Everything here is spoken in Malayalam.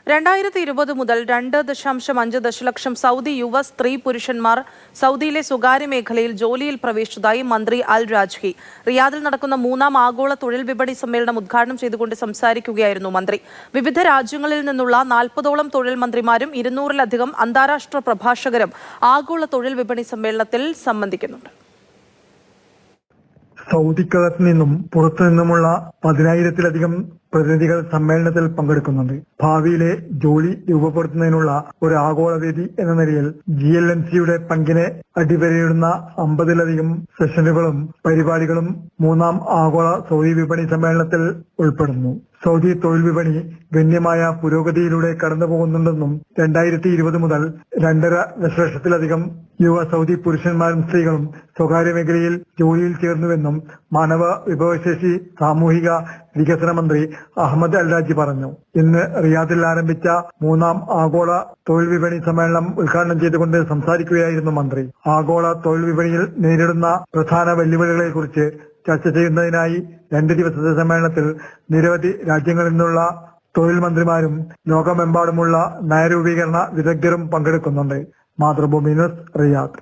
2020 മുതൽ 2.5 ദശലക്ഷം സൗദി യുവ സ്ത്രീ പുരുഷന്മാർ സൗദിയിലെ സ്വകാര്യ മേഖലയിൽ ജോലിയിൽ പ്രവേശിച്ചതായി മന്ത്രി അൽ രാജ്ഹി. റിയാദിൽ നടക്കുന്ന 3ാം ആഗോള തൊഴിൽ വിപണി സമ്മേളനം ഉദ്ഘാടനം ചെയ്തുകൊണ്ട് സംസാരിക്കുകയായിരുന്നു മന്ത്രി. വിവിധ രാജ്യങ്ങളിൽ നിന്നുള്ള 40ഓളം തൊഴിൽ മന്ത്രിമാരും 200-ലധികം അന്താരാഷ്ട്ര പ്രഭാഷകരും ആഗോള തൊഴിൽ വിപണി സമ്മേളനത്തിൽ സംബന്ധിക്കുന്നുണ്ട്. സൗദിക്കകത്ത് നിന്നും പുറത്തു നിന്നുമുള്ള 10,000-ലധികം പ്രതിനിധികൾ സമ്മേളനത്തിൽ പങ്കെടുക്കുന്നുണ്ട്. ഭാവിയിലെ ജോലി രൂപപ്പെടുത്തുന്നതിനുള്ള ഒരു ആഗോളവേദി എന്ന നിലയിൽ GLNCയുടെ പങ്കിനെ അടിവരയിടുന്ന 50-ലധികം സെഷനുകളും പരിപാടികളും 3ാം ആഗോള സൗദി വിപണി സമ്മേളനത്തിൽ ഉൾപ്പെടുന്നു. സൗദി തൊഴിൽ വിപണി ഗണ്യമായ പുരോഗതിയിലൂടെ കടന്നുപോകുന്നുണ്ടെന്നും 2020 മുതൽ 2.5 ദശലക്ഷത്തിലധികം യുവ സൗദി പുരുഷന്മാരും സ്ത്രീകളും സ്വകാര്യ മേഖലയിൽ ജോലിയിൽ ചേർന്നുവെന്നും മാനവ വിഭവശേഷി സാമൂഹിക വികസന മന്ത്രി അഹമ്മദ് അൽ രാജി പറഞ്ഞു. ഇന്ന് റിയാദിൽ ആരംഭിച്ച 3ാം ആഗോള തൊഴിൽ വിപണി സമ്മേളനം ഉദ്ഘാടനം ചെയ്തുകൊണ്ട് സംസാരിക്കുകയായിരുന്നു മന്ത്രി. ആഗോള തൊഴിൽ വിപണിയിൽ നേരിടുന്ന പ്രധാന വെല്ലുവിളികളെക്കുറിച്ച് ചർച്ച ചെയ്യുന്നതിനായി 2 ദിവസത്തെ സമ്മേളനത്തിൽ നിരവധി രാജ്യങ്ങളിൽ നിന്നുള്ള തൊഴിൽ മന്ത്രിമാരും ലോകമെമ്പാടുമുള്ള നയരൂപീകരണ വിദഗ്ധരും പങ്കെടുക്കുന്നുണ്ട്. Mathrubhumi news, Riyadh.